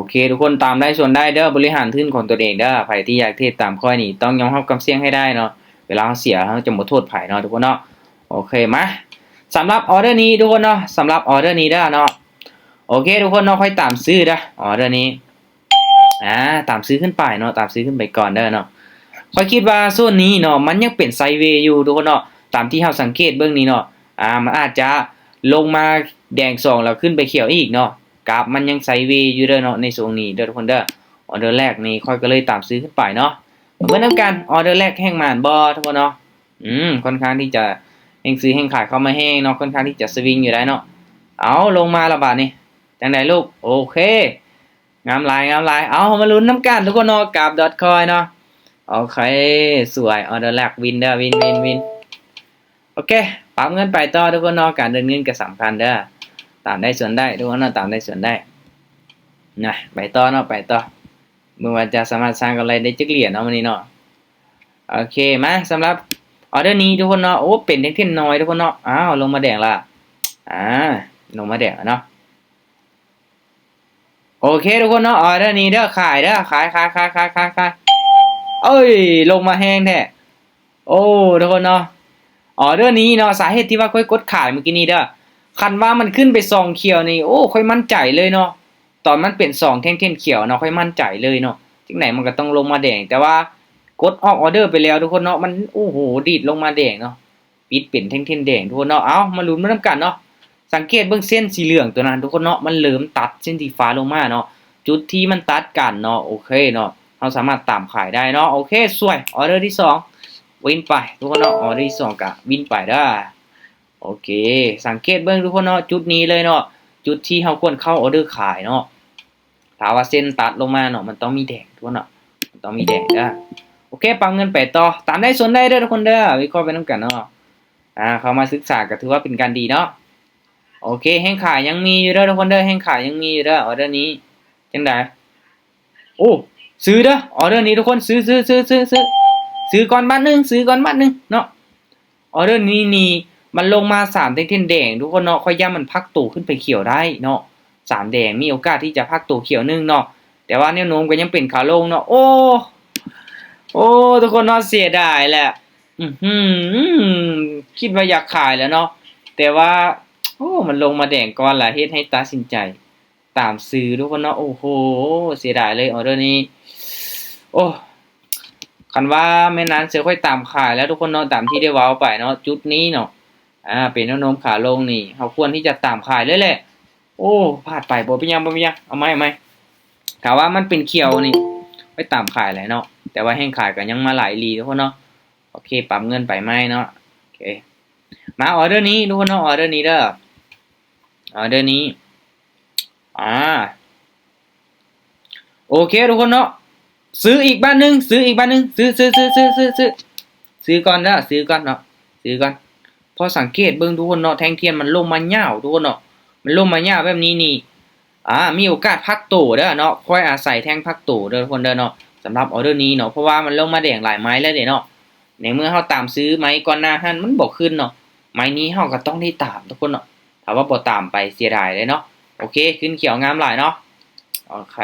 เคทุกคนตามได้ส่วนได้เด้อบริหารทุนของตัวเองเด้อไผที่อยากเทรดตามค่อยนี่ต้องยอมรับความเสี่ยงให้ได้เนาะเวลาเสียเราจะบ่โทษไผเนาะทุกคนเนาะโอเคมาสำหรับออเดอร์นี้ทุกคนเนาะสำหรับออเดอร์นี้เด้อเนาะโอเคทุกคนเนาะค่อยตามซื้อเด้อออเดอร์นี้ตามซื้อขึ้นไปเนาะตามซื้อขึ้นไปก่อนเด้อเนาะค่อยคิดว่าโซนนี้เนาะมันยังเป็นไซด์เวย์อยู่ทุกคนเนาะตามที่เราสังเกตเบื้องนี้เนาะมันอาจจะลงมาแดง2แล้วขึ้นไปเขียวอีกเนาะกราฟมันยังไซด์เวย์อยู่เด้อเนาะในช่วงนี้เด้อทุกคนเด้อออเดอร์แรกนี่ค่อยก็เลยตามซื้อขึ้นไปเนาะเหมือนกันออเดอร์แรกแห้งมานบ่ทุกคนเนาะค่อนข้างที่จะแห้งซื้อแห้งขายเข้ามาแห้งเนาะค่อนข้างที่จะสวิงอยู่ได้เนาะเอาลงมาละบาดนี่จังไดลูกโอเคงามหลายเอามาลุ้นน้ำกันทุกคนเนาะกับ .coin เนาะโอเคสวยออเดอร์แรกวินเด้อวินโอเคปรับเงินไปต่อทุกคนเนาะการเดินเงินก็สำคัญเด้อตามได้ส่วนได้ทุกคนเนาะตามได้ส่วนได้นะไปต่อเนาะไปต่อเมื่อวันจะสามารถสร้างกำไรได้จักเหรียญเนาะวันนี้เนาะโอเคมาสำหรับออเดอร์นี้ทุกคนเนาะโอ้เป็นเท่นน้อยทุกคนเนาะอ้าวลงมาแดงละลงมาแดงเนาะโอเคทุกคนเนาะออเดอร์นี้เด้อขายเด้อขายเอ้ยลงมาแห้งแท้โอ้ทุกคนเนาะออเดอร์นี้เนาะสาเหตุที่ว่าค่อยกดขายเมื่อกี้นี้เด้อคันว่ามันขึ้นไป2เขียวนี่โอ้ค่อยมั่นใจเลยเนาะตอนมันเป็น2แท่งเขียวเนาะค่อยมั่นใจเลยเนาะจังไหนมันก็ต้องลงมาแดงแต่ว่ากดออกออเดอร์ไปแล้วทุกคนเนาะมันโอ้โหดีดลงมาแดงเนาะปิดเป็นแท่งแดงทุกคนเนาะเอามาลุ้นมาทำกันเนาะสังเกตเบื้องเส้นสีเหลืองตัวนั้นทุกคนเนาะมันเริ่มตัดเส้นสีฟ้าลงมาเนาะจุดที่มันตัดกันเนาะโอเคเนาะเราสามารถตามขายได้เนาะโอเคสวยออเดอร์ที่2วินไปทุกคนเนาะออเดอร์ที่2กะวินไปได้โอเคสังเกตเบื้องทุกคนเนาะจุดนี้เลยเนาะจุดที่เราควรเข้าออเดอร์ขายเนาะถ้าว่าเส้นตัดลงมาเนาะมันต้องมีแดงทุกคนเนาะมันต้องมีแดงได้โอเคปังเงินไปต่อตามได้ส่วนได้เด้อทุกคนเด้อวิเคราะห์ไปน้ำกันเนาะเข้ามาศึกษาก็ถือว่าเป็นการดีเนาะโอเคแห้งขายยังมีอยู่เด้อทุกคนเด้อแห้งขายยังมีอยู่เด้อออเดอร์นี้จังไดโอ้ซื้อเด้อออเดอร์นี้ทุกคนซื้อก่อนบ้านนึงซื้อก่อนบ้านนึงเนาะออเดอร์นี้นี่มันลงมา3แท่งแดงทุกคนเนาะค่อยย่ามันพักตัวขึ้นไปเขียวได้เนาะ3แดงมีโอกาสที่จะพักตัวเขียวนึงเนาะแต่ว่าแนวโน้มก็ยังเป็นขาลงเนาะโอ้ทุกคนเนาะเสียดายแหละคิดว่าอยากขายแล้วเนาะแต่ว่ามันลงมาแดงก่อนล่ะเฮ็ดให้ตัดสินใจตามซื้อทุกคนเนาะโอ้โหเสียดายเลยออเดอร์นี้โอ้คันว่าแม่นั้นเสียค่อยตามขายแล้วทุกคนเนาะตามที่ได้เว้าไปเนาะจุดนี้เนาะเป็นแนวโน้มขาลงนี่เฮาควรที่จะตามขายเลยแหละโอ้พลาดไปบ่เป็นหยังเอาไหมถ้าว่ามันเป็นเขียวนี่ไปตามขายแหละเนาะแต่ว่าแห้งขายก็ยังมาหลายลีทุกคนเนาะโอเคปรับเงินไปไหมเนาะโอเคมาออเดอร์นี้ทุกคนเนาะออเดอร์นี้เด้อออเดอร์นี้โอเคทุกคนเนาะซื้ออีกบ้านนึงซื้อก่อนเด้อซื้อก่อนเนาะซื้อก่อนพอสังเกตเบิ่งทุกคนเนาะแท่งเทียนมันลงมายาวทุกคนเนาะมันลงมายาวแบบนี้นี่มีโอกาสพักโตเด้อเนาะค่อยอาศัยแท่งพักโตเด้อทุกคนเด้อเนาะสำหรับออเดอร์นี้เนาะเพราะว่ามันลงมาแดงหลายไม้แล้วเด้เนาะในเมื่อเฮาตามซื้อไม้ก่อนหน้าหันมันบ่ขึ้นเนาะไม้นี้เฮาก็ต้องได้ตามทุกคนเนาะถ้าว่าบ่ตามไปเสียดายเลยเนาะโอเคขึ้นเขียวงามหลายเนาะโอเค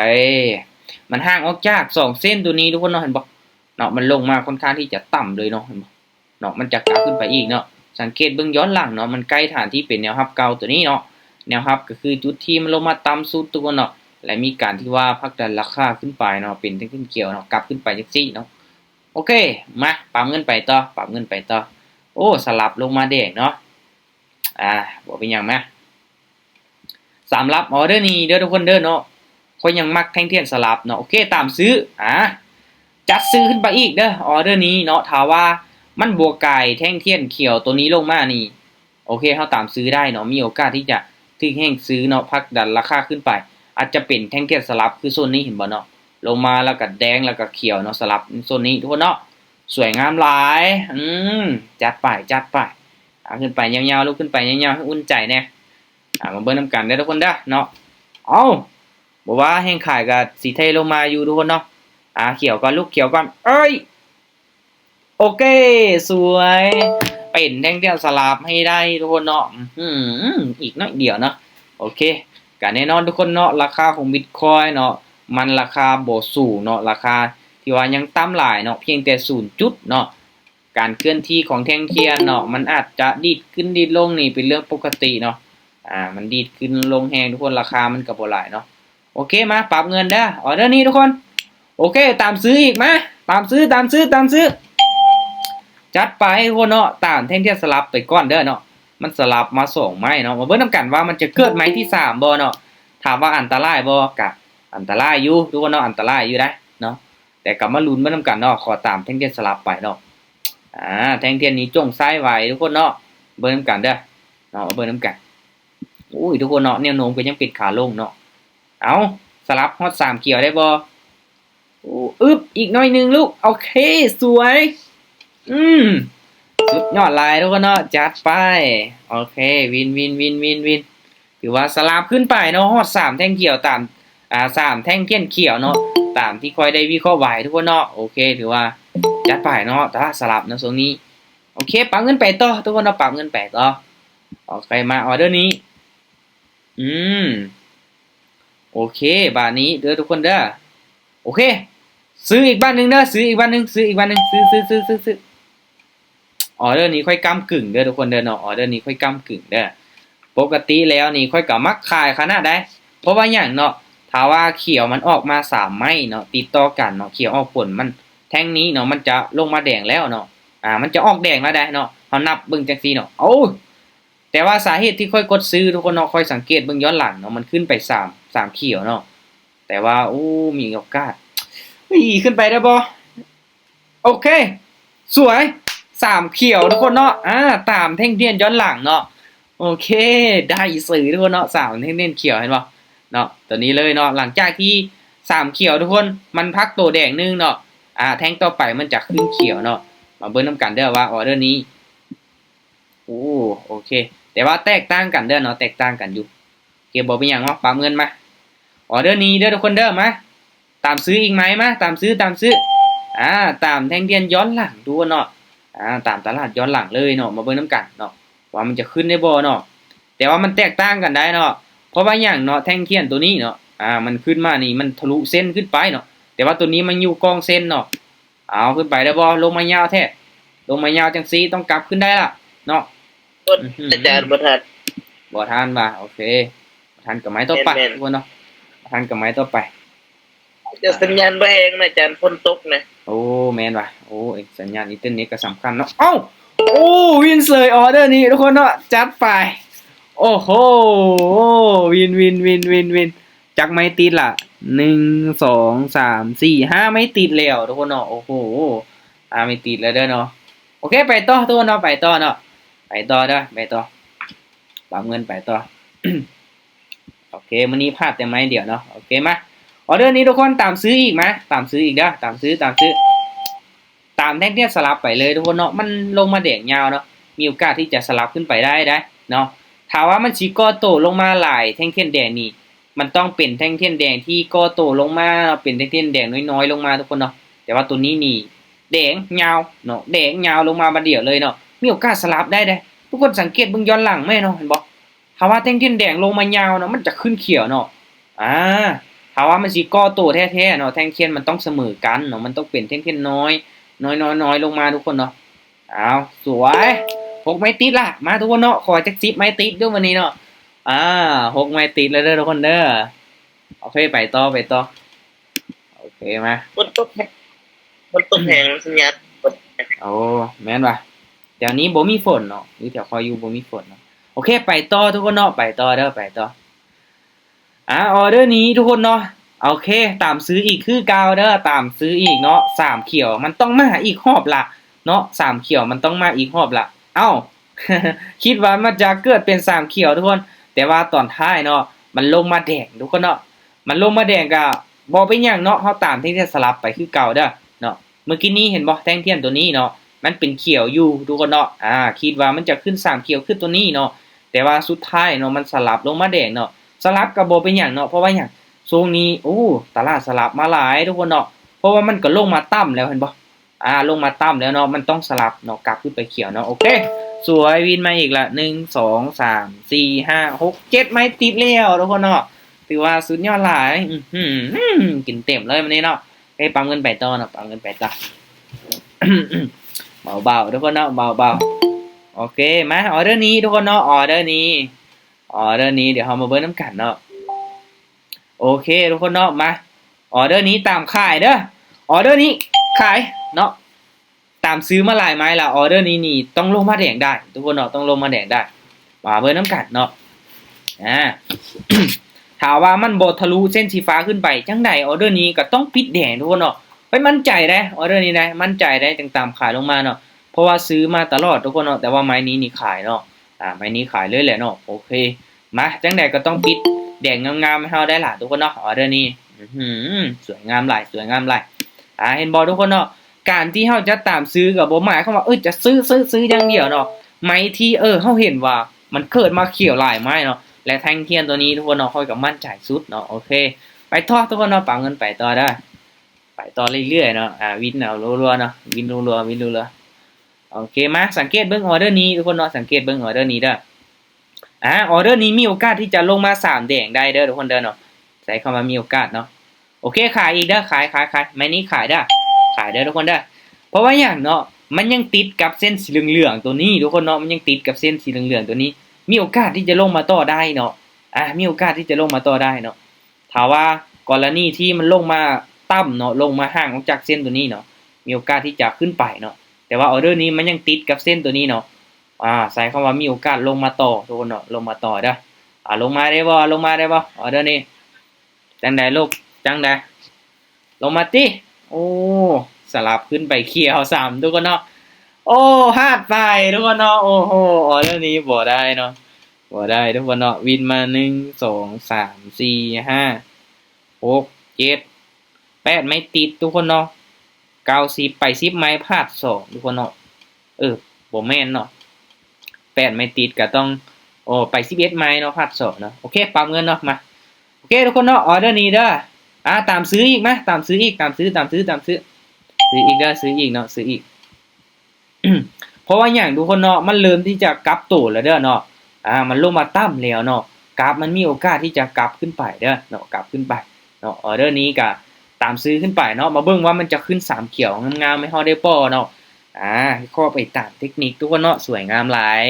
มันห่างออกจาก2เส้นตัวนี้ทุกคนเนาะเห็นบ่เนาะมันลงมาค่อนข้างที่จะต่ำเลยเนาะเห็นบ่เนาะมันจะกลับขึ้นไปอีกเนาะสังเกตเบื้องย้อนหลังเนาะมันใกล้ฐานที่เป็นแนวรับเก่าตัวนี้เนาะแนวรับก็คือจุดที่มันลงมาต่ำสุดตัวเนาะและมีการที่ว่าพักดันราคาขึ้นไปเนาะเป็นขึ้นเกี่ยวเนาะกลับขึ้นไปจังซี่เนาะโอเคมาปรับเงินไปต่อโอ้สลับลงมาแดงเนาะบ่เป็นหยังมั้ยสำหรับออเดอร์นี้เด้อทุกคนเด้อเนาะก็ยังมักแท่งเทียนสลับเนาะโอเคตามซื้อจัดซื้อขึ้นไปอีกเด้อออเดอร์นี้เนาะถ้าว่ามันบวกไก่แท่งเทียนเขียวตัวนี้ลงมานี่โอเคเฮาตามซื้อได้เนาะมีโอกาสที่จะถึงแห่งซื้อเนาะพักดันราคาขึ้นไปอาจจะเป็นแท่งเทียนสลับคือโซนนี้เห็นบ่เนาะลงมาแล้วก็แดงแล้วก็เขียวเนาะสลับโซนนี้ทุกคนเนาะสวยงามหลายจัดไปขึ้นไปยาวๆลุกขึ้นไปยาวๆให้อุ่นใจแน่มาเบิ่งนำกันได้ทุกคนเด้อเนาะบอกว่าแห้งขายกับสีไทยลงมาอยู่ทุกคนเนาะเขียวก่อนลูกเขียวก่อนเอ้ยโอเคสวยเป็นแท่งเดียวสลับให้ได้ทุกคนเนาะอีกน้อยเดียวเนาะโอเค ก็แน่นอนทุกคนเนาะราคาของ Bitcoin เนาะมันราคาบ่สูงเนาะราคาที่ว่ายังต่ำหลายเนาะเพียงแต่0จุดเนาะการเคลื่อนที่ของแท่งเทียนเนาะมันอาจจะดีดขึ้นดีดลงนี่เป็นเรื่องปกติเนาะมันดีดขึ้นลงแฮงทุกคนราคามันก็บ่หลายเนาะโอเคมาปรับเงินเด้อออเดอร์นี้ทุกคนโอเคตามซื้ออีกมาตามซื้อจัดไปทุกคนเนาะตามแท่งเทียนสลับไปก่อนเด้อเนาะมันสลับมา2ไม้เนาะมาเบิ่งนำกันว่ามันจะเกิดไม้ที่3บ่เนาะถามว่าอันตรายบ่กะอันตรายอยู่ทุกคนเนาะอันตรายอยู่ได้เนาะแต่ก็มาลุ้นเบิ่งนำกันเนาะขอตามแท่งเทียนสลับไปเนาะแท่งเทียนนี้จงซ้ายไว้ทุกคนเนาะเบิ่งนำกันเด้อเนาะเบิ่งนำกันอุ้ยทุกคนเนาะแนวโน้มก็ยังปิดขาลงเนาะเอาสลับฮอด3เขียวได้บ่อึบอีกหน่อยนึงลูกโอเคสวยสุดยอดลายทุกคนเนาะจัดไปโอเควินถือว่าสลับขึ้นไปเนาะฮอด3แท่งเขียวตาม3แท่งเทียนเขียวเนาะตามที่ค่อยได้วิเคราะห์ไว้ทุกคนเนาะโอเคถือว่าจัดไปเนาะแต่สลับเนาะตรงนี้โอเคปรับเงินไปต่อทุกคนเนาะปรับเงินไปต่อโอเคมาออเดอร์นี้โอเคบาทนี้เด้อทุกคนเด้อโอเคซื้ออีกบ้านนึงเด้อซื้ออีกบ้านนึงซื้อออเดอร์นี้ค่อยก้ำกึ่งเด้อทุกคนเด้อเนาะออเดอร์นี้ค่อยก้ำกึ่งเด้อปกติแล้วนี่ค่อยก็มักขายขนาดได้เพราะว่าอย่างเนาะถ้าว่าเขียวมันออกมา3ไม้เนาะติดต่อกันเนาะเขียวออกผลมันแท่งนี้เนาะมันจะลงมาแดงแล้วเนาะมันจะออกแดงแล้วได้เนาะเฮานับเบิ่งจังซี่เนาะโอ้แต่ว่าสาเหตุที่ค่อยกดซื้อทุกคนเนาะค่อยสังเกตเบิ่งย้อนหลังเนาะมันขึ้นไป3เขียวเนาะแต่ว่ามีโอกาสขึ้นไปได้บ่โอเคสวย3เขียวทุกคนเนาะตามแท่งเทียนย้อนหลังเนาะโอเคได้สื่อทุกคนเนาะ3แท่งเทียนเขียวเห็นบ่เนาะตัวนี้เลยเนาะหลังจากที่3เขียวทุกคนมันพักตัวแดงนึงเนาะแท่งต่อไปมันจะขึ้นเขียวเนาะมาเบิ่งนำกันเด้อว่าออเดอร์นี้โอเคแต่ว่าแตกต่างกันเด้อเนาะแตกต่างกันอยู่เก็บบ่เป็นหยังเนาะปรับเงินมาออเดอร์นี้เด้อทุกคนเด้อมาตามซื้ออีกไหมมาตามซื้อตามแท่งเทียนย้อนหลังดูเนาะตามตลาดย้อนหลังเลยเนาะมาเบิ่งนำกันเนาะว่ามันจะขึ้นได้บ่เนาะแต่ว่ามันแตกต่างกันได้เนาะเพราะว่าอย่างเนาะแท่งเทียนตัวนี้เนาะมันขึ้นมานี่มันทะลุเส้นขึ้นไปเนาะแต่ว่าตัวนี้มันอยู่กองเส้นเนาะเอาขึ้นไปได้บ่ลงมายาวแท้ลงมายาวจังซี่ต้องกลับขึ้นได้ล่ะเนาะอาจารย์บ่ทันบ่โอเคทันกับไม้ต่อไปทุกคนเนาะทันกับไม้ต่อไปจะสัญญาณบ่แฮงนะอาจารย์ฝนตกนะแม่นว่ะสัญญาณอินเทอร์เน็ตก็สำคัญเนาะวินเลยออเดอร์นี้ทุกคนเนาะจัดไปโอ้โหวินจักไม่ติดล่ะ1 2 3 4 5ไม่ติดแล้วทุกคนเนาะโอ้โหไม่ติดแล้วเด้อเนาะโอเคไปต่อทุกคนเนาะไปต่อเนาะไปต่อเด้อไปต่อปรับเงินไปต่อ โอเคมื้อนี้พลาดแต่ไม้เดียวเนาะโอเคมาออเดอร์นี้ทุกคนตามซื้ออีกมั้ยตามซื้ออีกเด้อตามซื้อตามแท่งเทียนสลับไปเลยทุกคนเนาะมันลงมาแดงยาวเนาะมีโอกาสที่จะสลับขึ้นไปได้เนาะถ้าว่ามันสิก่อโตลงมาหลายแท่งเทียนแดงนี่มันต้องเป็นแท่งเทียนแดงที่ก่อโตลงมาเป็นแท่งเทียนแดงน้อยๆลงมาทุกคนเนาะแต่ว่าตัวนี้นี่แดงยาวเนาะแดงยาวลงมาบัดเดียวเลยเนาะมีโอกาสสลับได้ทุกคนสังเกตเบิ่งย้อนหลังแม่เนาะเห็นบ่ถ้าว่าแท่งเทียนแดงลงมายาวเนาะมันจะขึ้นเขียวเนาะถ้าว่ามันสิก่อโตแท้ๆเนาะแท่งเทียนมันต้องเสมอกันเนาะมันต้องเป็นแท่งเทียนน้อยลงมาทุกคนเนาะเอาสวย6ไม้ติดล่ะมาทุกคนเนาะขอจัก10ไม้ติดด้วยวันนี้เนาะ6ไม้ติดแล้วเด้อทุกคนเด้อโอเคไปต่อโอเคมาฝนตกแฮงสัญญาณแม่นว่ะแถวนี้บ่มีฝนเนาะนี่แถวคอยอยู่บ่มีฝนเนาะโอเคไปต่อทุกคนเนาะไปต่อเด้อไปต่อออเดอร์นี้ทุกคนเนาะโอเคตามซื้ออีกคือเก่าเด้อตามซื้ออีกเนาะ3เขียวมันต้องมาอีกรอบละเนาะ3เขียวมันต้องมาอีกรอบละคิดว่ามันจะเกิดเป็น3เขียวทุกคนแต่ว่าตอนท้ายเนาะมันลงมาแดงทุกคนเนาะมันลงมาแดงก็บ่เป็นหยังเนาะเฮาตามแท่งเทียนสลับไปคือเก่าเด้อเนาะเมื่อกี้นี้เห็นบ่แท่งเทียนตัวนี้เนาะมันเป็นเขียวอยู่ทุกคนเนาะคิดว่ามันจะขึ้น3เขียวขึ้นตัวนี้เนาะแต่ว่าสุดท้ายเนาะมันสลับลงมาแดงเนาะสลับก็บ่เป็นหยังเนาะเพราะว่าหยังช่วงนี้ตลาดสลับมาหลายทุกคนเนาะเพราะว่ามันก็ลงมาต่ำแล้วเห็นบ่ลงมาต่ำแล้วเนาะมันต้องสลับเนาะกลับขึ้นไปเขียวเนาะโอเคสวยวินมาอีกละ1 2 3 4 5 6 7ไม้ติดแล้วทุกคนเนาะ ถือว่าสุดยอดหลายกินเต็มเลยวันนี้เนาะให้ปั๊มเงินไปต่อเนาะปั๊มเงินไปต่อ เบาๆทุกคนเนาะเบาๆโอเคมาออเดอร์นี้ทุกคนเนาะออเดอร์นี้เดี๋ยวเรามาเบิ่งน้ำกันเนาะโอเคทุกคนเนาะมาออเดอร์นี้ตามขายเด้อออเดอร์นี้ขายเนาะตามซื้อมาหลายไม้ละออเดอร์นี้นี่ต้องลงมาแดงได้ทุกคนเนาะต้องลงมาแดงได้มาเบิ่งน้ำกันเนาะถามว่ามันบ่ทะลุเส้นสีฟ้าขึ้นไปจังไดออเดอร์นี้ก็ต้องปิดแดงทุกคนเนาะไปมั่นใจได้ออเดอร์นี้ได้มั่นใจได้จังตามขายลงมาเนาะเพราะว่าซื้อมาตลอดทุกคนเนาะแต่ว่าไม้นี้นี่ขายเนาะไม้นี้ขายเลยแหละเนาะโอเคมาจังไดก็ต้องปิดแดงงามๆให้เฮาได้ล่ะทุกคนเนาะออเดอร์นี้สวยงามหลายสวยงามหลายเห็นบ่ทุกคนเนาะการที่เฮาจะตามซื้อก็บ่หมายความว่าจะซื้ออย่างเดียวเนาะไม้ที่เฮาเห็นว่ามันเกิดมาเขียวหลายไม้เนาะและแท่งเทียนตัวนี้ทุกคนเนาะค่อยกับมั่นใจสุดเนาะโอเคไปต่อทุกคนเนาะปังเงินไปต่อได้ไปต่อเรื่อยๆเนาะวินเอารัวๆเนาะวินรัวๆโอเคมาสังเกตเบิ่งออเดอร์นี้ทุกคนเนาะสังเกตเบิ่งออเดอร์นี้เด้อออเดอร์นี้มีโอกาสที่จะลงมา3แดงได้เด้อทุกคนเด้อเนาะใส่เข้ามามีโอกาสเนาะโอเคขายอีกเด้อขายไม้นี้ขายเด้อทุกคนเด้อเพราะว่าอย่างเนาะมันยังติดกับเส้นสีเหลืองๆตัวนี้ทุกคนเนาะมันยังติดกับเส้นสีเหลืองๆตัวนี้มีโอกาสที่จะลงมาต่อได้เนาะมีโอกาสที่จะลงมาต่อได้เนาะถ้าว่ากรณีที่มันลงมาต่ำเนาะลงมาห่างออกจากเส้นตัวนี้เนาะมีโอกาสที่จะขึ้นไปเนาะแต่ว่าออเดอร์นี้มันยังติดกับเส้นตัวนี้เนาะใส่คำว่ามีโอกาสลงมาต่อทุกคนเนาะลงมาต่อเด้อลงมาได้บ่ออเดอร์นี้จังไดลูกจังไดลงมาติโอ้สลับขึ้นไปเขียว3ทุกคนเนาะโอ้พลาดไปทุกคนเนาะโอ้โหออเดอร์นี้บ่ได้เนาะบ่ได้ทุกคนเนาะวินมา1 2 3 4 5 6 7 8ไม่ติดทุกคนเนาะ90ไป10ไม้พลาด2ทุกคนเนาะบ่แม่นเนาะ8ไม่ติดก็ต้องไป11ไม้เนาะพลาด2เนาะโอเคปรับเงินเนาะมาโอเคทุกคนเนาะออเดอร์นี้เด้อตามซื้ออีกมั้ยตามซื้ออีกซื้ออีกเด้อซื้ออีกเนาะซื้ออีก เพราะว่าอย่างทุกคนเนาะมันเริ่มที่จะกลับตัวแล้วเด้อเนาะมันลงมาต่ำแล้วเนาะกราฟมันมีโอกาสที่จะกลับขึ้นไปเด้อเนาะกลับขึ้นไปเนาะออเดอร์นี้ก็ตามซื้อขึ้นไปเนาะมาเบิ่งว่ามันจะขึ้น3เขียวงามๆไม่ฮอดได้ป่อเนาะข้อไปตามเทคนิคทุกคนเนาะสวยงามหลาย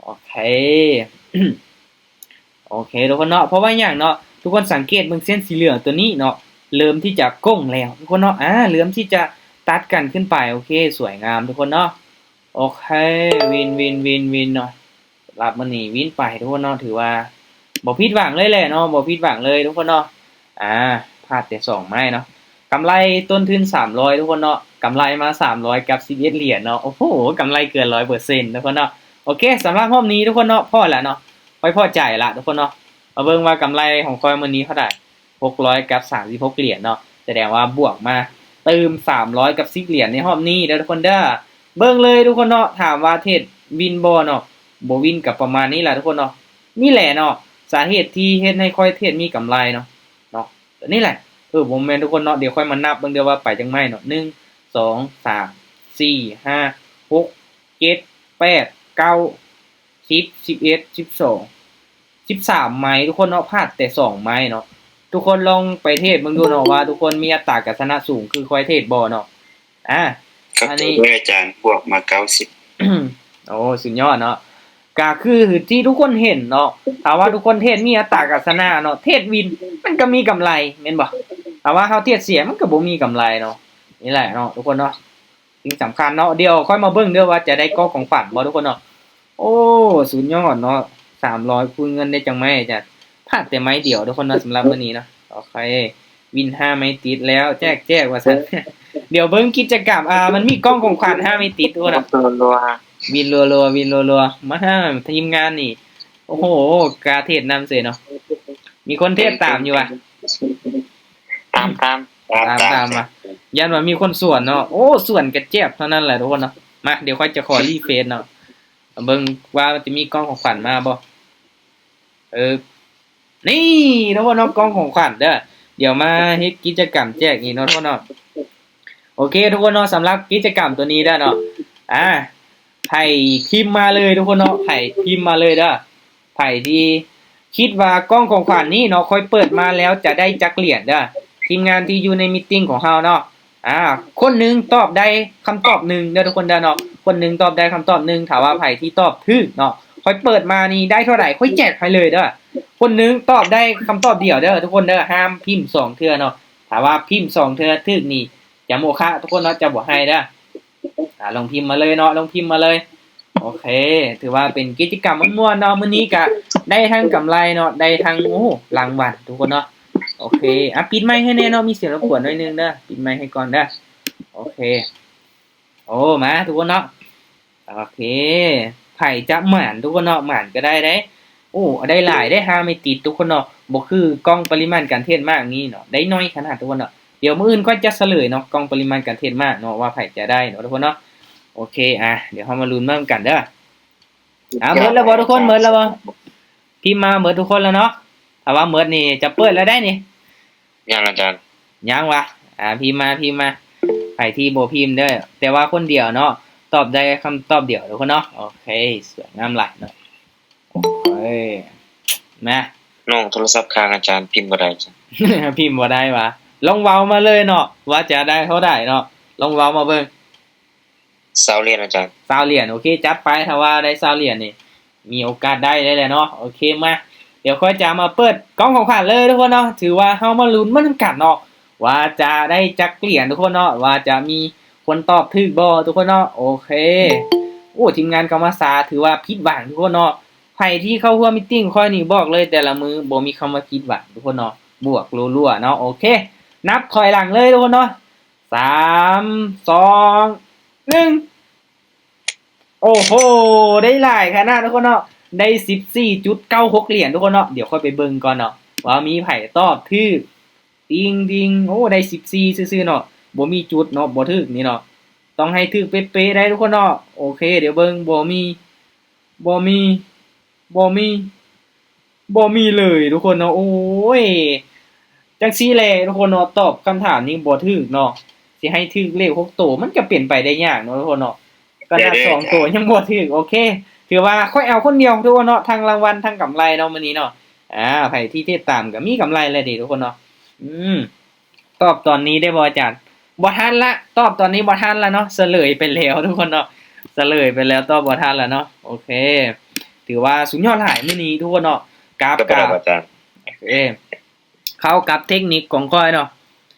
โอเค โอเคทุกคนเนาะเพราะว่าอย่างเนาะทุกคนสังเกตเบิ่งเส้นสีเหลืองตัวนี้เนาะเริ่มที่จะก้งแล้วทุกคนเนาะเริ่มที่จะตัดกันขึ้นไปโอเคสวยงามทุกคนเนาะโอเควินเนาะรับมันนี่วินไปทุกคนเนาะถือว่าบ่ผิดหวังเลยแหละเนาะบ่ผิดหวังเลยทุกคนเนาะพลาดแต่2ไม้เนาะกำไรต้นทุน300ทุกคนเนาะกำไรมา300กับ11เหรียญเนาะโอ้โหกำไรเกิน 100% ทุกคนเนาะโอเคสำหรับรอบนี้ทุกคนเนาะพอแล้วเนาะไว้พอใจละทุกคนเนาะมาเบิ่งว่ากำไรของคอยมื้อนี้เท่าใด600กับ36เหรียญเนาะแสดงว่าบวกมาเติม300กับ10เหรียญในรอบนี้เด้อทุกคนเด้อเบิ่งเลยทุกคนเนาะถามว่าเทรดวินบ่เนาะบ่วินกับประมาณนี้แหละทุกคนเนาะนี่แหละเนาะสาเหตุที่เฮ็ดให้ค่อยเทรดมีกำไรเนาะนี่แหละบ่แม่นทุกคนเนาะเดี๋ยวค่อยมานับเบิ่งเด้อว่าไปจังไม้เนาะ1 2 3 4 5 6 7 8 9 10 11 12 13ไม้ทุกคนเนาะพลาดแต่2ไม้เนาะทุกคนลองไปเทรดเบิ่งดูเนาะว่าทุกคนมีอัตราการชนะสูงคือค่อยเทรดบ่เนาะอันนี้อาจารย์บวกมา90 โอ้สุดยอดเนาะก็คือที่ทุกคนเห็นเนาะถ้าว่าทุกคนเทรดมีอัตราการชนะเนาะเทรดวินมันก็มีกำไรแม่นบ่ถ้าว่าเฮาเทรดเสียมันก็บ่มีกำไรเนาะนี่แหละเนาะทุกคนเนาะสิ่งสำคัญเนาะเดี๋ยวค่อยมาเบิ่งเด้อว่าจะได้ก้อของฝันบ่ทุกคนเนาะโอ้สุดยอดเนาะ300คูณเงินได้จังไม้จ้ะพลาดแต่ไม้เดียวทุกคนเนาะสำหรับมื้อนี้เนาะโอเควิน5ไม้ติดแล้วแจกว่าซั่น เดี๋ยวเบิ่งกิจกรรมมันมีกล้องของขวัญ5ไม้ติดด้วยนะวินรัวมาทีมงานนี่โอ้โหกาเทศนำเสยเนาะมีคนเทศตามอยู่อ่ะตามมายันว่ามีคนส่วนเนาะโอ้ส่วนกระเจี๊ยบเท่านั้นแหละทุกคนเนาะมาเดี๋ยวค่อยจะขอรีเฟซเนาะเบิ่งว่ามันจะมีกล้องของขวัญมาบ่นี่ทุกคนเนาะกล้องของขวัญเด้อเดี๋ยวมาเฮ็ดกิจกรรมแจกนี่เนาะทุกคนเนาะโอเคทุกคนเนาะสำหรับกิจกรรมตัวนี้เด้อเนาะไผ่พิมพ์มาเลยทุกคนเนาะไผ่พิมพ์มาเลยเด้อไผ่ที่ คิดว่ากล้องของขวัญนี้เนาะค่อยเปิดมาแล้วจะได้จักเหรียญเด้อทีมงานที่อยู่ในมีตติ้งของเฮาเนาะคนหนึงตอบได้คำตอบหนึ่งเด้อทุกคนเด้อเนาะคนหนึงตอบได้คำตอบหนึ่งถ้าว่าไผที่ตอบถูกเนาะค่อยเปิดมานี่ได้เท่าไหร่ค่อยแจกให้เลยเด้อคนหนึงตอบได้คำตอบเดียวเด้อทุกคนเด้อห้ามพิมพ์2เทื่อเนาะถ้าว่าพิมพ์2เทื่อถูกนี่จะโมฆะทุกคนเนาะจะบ่ให้เด้อลองพิมพ์มาเลยเนาะลองพิมพ์มาเลยโอเคถือว่าเป็นกิจกรรมม่วนๆเนาะมื้อนี้ก็ได้ทั้งกำไรเนาะได้ทั้งรางวัลทุกคนเนาะโอเคปิดไมค์ให้แน่เนาะมีเสียงรบกวนหน่อยนึงเด้อปิดไมค์ให้ก่อนเด้อโอเคมาทุกคนเนาะโอเคไผจะหมานทุกคนเนาะหมานก็ได้เด้ได้หลายได้5ไม่ติดทุกคนเนาะบ่คือกล้องปริมาณการเทศมากนี้เนาะได้น้อยขนาดทุกคนเนาะเดี๋ยวมื้ออื่นก็จะเฉลยเนาะกล้องปริมาณการเทศมากเนาะว่าไผจะได้เนาะทุกคนเนาะโอเคเดี๋ยวเฮามาลุ้นเบิ่งกันเด้อหมดแล้วบ่ทุกคนหมดแล้วบ่พิมพ์มาหมดทุกคนแล้วเนาะถ้าว่าหมดนี่จะเปิดแล้วได้นี่ยังอาจารย์ยังวะพิมพ์มาไผที่บ่พิมพ์เด้อแต่ว่าคนเดียวเนาะตอบได้คำตอบเดียวทุกคนเนาะโอเคสวยงามหลายเนาะมาน้องโทรศัพท์ค้างอาจารย์พิมพ์บ่ได้จ้ะ พิมพ์บ่ได้วะลองเว้ามาเลยเนาะว่าจะได้เท่าใดเนาะลองเว้ามาเบิ่ง20เหรียญอาจารย์20เหรียญโอเคจัดไปถ้าว่าได้20เหรียญนี่มีโอกาสได้แหละเนาะโอเคมาเดี๋ยวค่อยจะมาเปิดกล่องของขวัญเลยทุกคนเนาะถือว่าเฮามาลุ้นมานำกันเนาะว่าจะได้จักเหรียญทุกคนเนาะว่าจะมีคนตอบถูกบ่ทุกคนเนาะโอเคทีมงานกรรมศาสตร์ถือว่าผิดหวังทุกคนเนาะไผที่เข้าร่วมมีตติ้งค่อยนี่บอกเลยแต่ละมือบ่มีคำว่าผิดหวังทุกคนเนาะบวกรัวๆเนาะโอเคนับถอยหลังเลยทุกคนเนาะ3 2 1โอ้โหได้หลายขนาดทุกคนเนาะได้ 14.96 เหรียญทุกคนเนาะเดี๋ยวค่อยไปเบิ่งก่อนเนาะว่ามีไผตอบถูกดิงได้14ซื่อๆเนาะบ่มีจุดเนาะบ่ถูกนี่เนาะต้องให้ถูกเป๊ะๆได้ทุกคนเนาะโอเคเดี๋ยวเบิ่งบ่มีเลยทุกคนเนาะโอ้ยจังซี่แหละทุกคนเนาะตอบคำถามนี้บ่ถูกเนาะสิให้ถูกเลข6ตัวมันก็เป็นไปได้ยากเนาะทุกคนเนาะขนาด2ตัวยังบ่ถูกโอเคถือว่าค่อยเอาคนเดียวทุกคนเนาะทั้งรางวัลทั้งกำไรเนาะมื้อนี้เนาะไผที่ติดตามก็มีกำไรแล้วดิทุกคนเนาะตอบตอนนี้ได้บ่อาจารย์บ่ทันละตอบตอนนี้บ่ทันแล้วเนาะเฉลยไปแล้วทุกคนเนาะเฉลยไปแล้วตอบบ่ทันแล้วเนาะโอเคถือว่าสุดยอดหลายมื้อนี้ทุกคนเนาะกราฟอาจารย์โอเคเข้ากับเทคนิคของข้อยเนาะ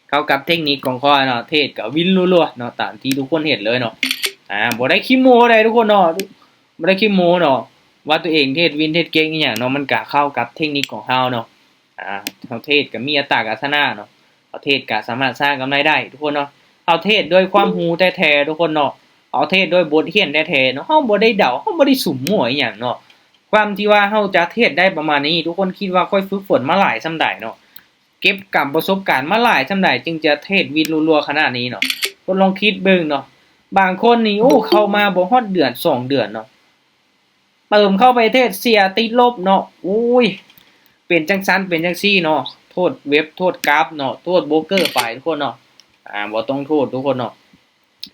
เข้ากับเทคนิคของข้อยเนาะเทศก็วินรัวๆเนาะตามที่ทุกคนเห็นเลยเนาะบ่ได้ขี้โม้ได้ทุกคนเนาะบ่ได้ขี้โม้เนาะว่าตัวเองเทศวินเทศเก่งอีหยังเนาะมันก็เข้ากับเทคนิคของเฮาเนาะเฮาเทศก็มีอัตราการพัฒนาเนาะเฮาเทศก็สามารถสร้างกำไรได้ทุกคนเนาะเฮาเทศด้วยความรู้แท้ๆทุกคนเนาะเฮาเทศด้วยบทเรียนแท้ๆเนาะเฮาบ่ได้เดาเฮาบ่ได้สุ่มมั่วอีหยังเนาะความที่ว่าเฮาจะเทศได้ประมาณนี้ทุกคนคิดว่าค่อยฝึกฝนมาหลายส่ำใดเนาะเก็บกับประสบการณ์มาหลายส่ำใดจึงจะเทศวินรัวๆขนาดนี้เนาะคนลองคิดเบิ่งเนาะบางคนนี่เข้ามาบ่ฮอดเดือน2เดือนเนาะเติมเข้าไปเทศเสียติดลบเนาะเป็นจังซั่นเป็นจังซี่เนาะโทษเว็บโทษกราฟเนาะโทษโบรกเกอร์ไปทุกคนเนาะบ่ต้องโทษทุกคนเนาะ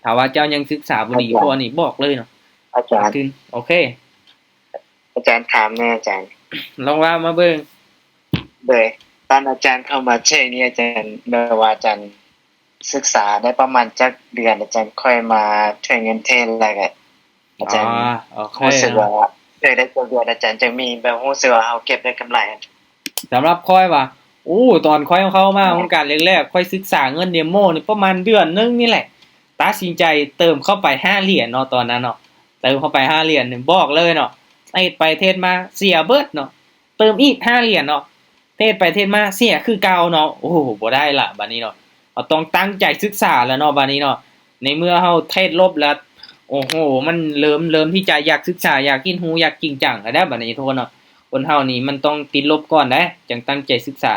ถ้าว่าเจ้ายังศึกษาบ่ดีพอนี่บอกเลยเนาะอาจารย์โอเคอาจารย์ถามแม่อาจารย์ลองว่ามาเบิ่งตอนอาจารย์เข้ามาเช่นนี้อาจารย์แบบว่าอาจารย์ศึกษาได้ประมาณจักเดือนอาจารย์ค่อยมาช่วยเงินเทศแล้วก็อาจารย์รู้สึกว่าได้ตัวเดือนอาจารย์จะมีแบบรู้สึกว่าเฮาเก็บได้กำไรสำหรับค่อยว่าตอนค่อยเข้ามาโครงการแรกๆค่อยศึกษาเงินเดโมนี่ประมาณเดือนนึงนี่แหละตัดสินใจเติมเข้าไป5เหรียญเนาะตอนนั้นเนาะเติมเข้าไป5เหรียญนี่บอกเลยเนาะเทศไปเทศมาเสียเบิดเนาะเติมอีก5เหรียญเนาะเทศไปเทศมาเสียคือเก่าเนาะบ่ได้ละบัดนี้เนาะเราต้องตั้งใจศึกษาแล้วเนาะบัดนี้เนาะในเมื่อเฮาเทศลบแล้วมันเริ่มที่จะอยากศึกษาอยากกินหูอยากจริงจังแล้วบัดนี้ทุกคนเนาะคนเฮานี่มันต้องติดลบก่อนเด้จังตั้งใจศึกษา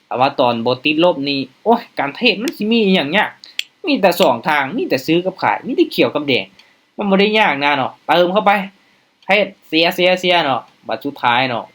แต่ว่าตอนบ่ติดลบนี่การเทศมันสิมีหยังยากมีแต่2ทางมีแต่ซื้อกับขายมีแต่เขียวกับแดงมันบ่ได้ยากนะเนาะเติมเข้าไปเทศเสียเนาะบัดสุดท้ายเนาะ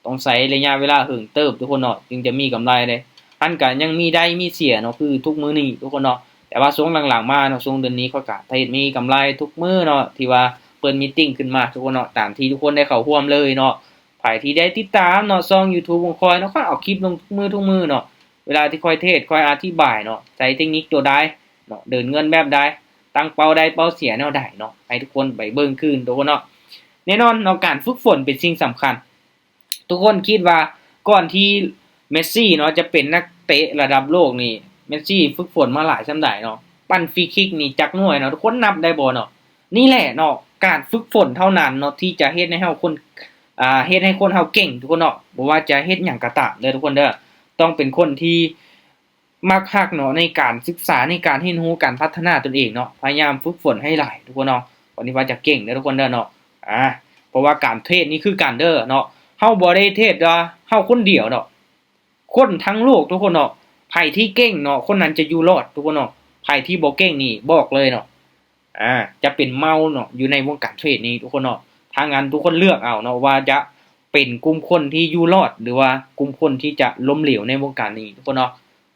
ต้องใช้ระยะเวลาหึงเติบทุกคนเนาะจึงจะมีกำไรเด้อันก็ยังมีได้มีเสียเนาะคือทุกมื้อนี้ทุกคนเนาะแต่ว่าช่วงหลังๆมาเนาะช่วงเดือนนี้ก็เทศมีกำไรทุกมื้อเนาะที่ว่าเปิดมีตติ้งขึ้นมาทุกคนเนาะตามที่ทุกคนได้เข้าร่วมเลยเนาะไผ ที่ได้ติดตามเนาะช่อง YouTube ของข้อยเนาะค่อยเอาคลิปลงทุกมื้อเนาะเวลาที่ค่อยเทศค่อยอธิบายเนาะใช้เทคนิคตัวใดเนาะเดินเงินแบบใดตั้งเป้าใดเป้าเสียแนวใดเนาะให้ทุกคนไปเบิ่งคืนทุกคนเนาะแน่นอนเนาะการฝึกฝนเป็นสิ่งสำคัญทุกคนคิดว่าก่อนที่เมสซี่เนาะจะเป็นนักเตะระดับโลกนี่เมสซี่ฝึกฝนมาหลายส่ำใดเนาะปั้นฟรีคิกนี่จักหน่วยเนาะทุกคนนับได้บ่เนาะนี่แหละเนาะการฝึกฝนเท่านั้นเนาะที่จะเฮ็ดให้เฮาคนเฮ็ดให้คนเฮาเก่งทุกคนเนาะบ่ว่าจะเฮ็ดหยังก็ตามเด้อทุกคนเด้อต้องเป็นคนที่มักฮักเนาะในการศึกษาในการเรียนรู้การพัฒนาตนเองเนาะพยายามฝึกฝนให้หลายทุกคนเนาะวันนี้ว่าจะเก่งเด้อทุกคนเด้อเนาะเพราะว่าการเทรดนี่คือการเด้อเนาะเฮาบ่ได้เทรดว่าเฮาคนเดียวเนาะคนทั้งโลกทุกคนเนาะไผที่เก่งเนาะคนนั้นจะอยู่รอดทุกคนเนาะไผที่บ่เก่งนี่บอกเลยเนาะจะเป็นเมาเนาะอยู่ในวงการเทรดนี้ทุกคนเนาะถ้างั้นทุกคนเลือกเอาเนาะว่าจะเป็นกลุ่มคนที่อยู่รอดหรือว่ากลุ่มคนที่จะล้มเหลวในวงการนี้ทุกคนเนาะ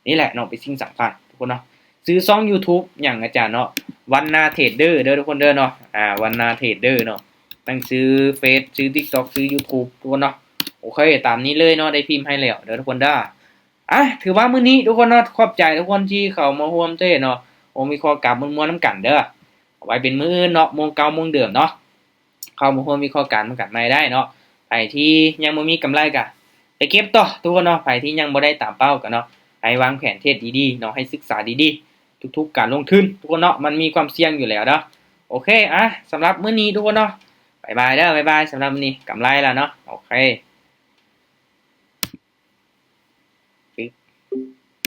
นี่แหละเนาะเป็นสิ่งสำคัญทุกคนเนาะซื้อช่อง YouTube อย่างอาจารย์เนาะวันนาเทรดเดอร์เด้อทุกคนเด้อเนาะวันนาเทรดเดอร์เนาะตั้งซื้อเฟซซื้อ TikTok ซื้อ YouTube ทุกคนเนาะโอเคตามนี้เลยเนาะได้พิมพ์ให้แล้วเด้อทุกคนเด้อถือว่ามื้อนี้ทุกคนเนาะขอบใจทุกคนที่เข้ามาร่วมเทรดเนาะมีข้อกลับม่วนๆนํกันเด้อเอาไว้เป็นมื้ออื่นเนาะโมงเก่าโมงเดิมเนาะเข้ามาร่วมมีข้อการมันกันใหม่ได้เนาะไผที่ยังบ่มีกำไรก็ไปเก็บต่อทุกคนเนาะไผที่ยังบ่ได้ตามเป้าก็เนาะให้วางแผนเทรดดีๆเนาะให้ศึกษาดีๆทุกๆการลงทุนทุกคนเนาะมันมีความเสี่ยงอยู่แล้วเนาะโอเคสำหรับมื้อนี้ทุกคนเนาะบ๊ายบายเด้อบ๊ายบายสำหรับมื้อนี้กำไรแล้วเนาะโอเค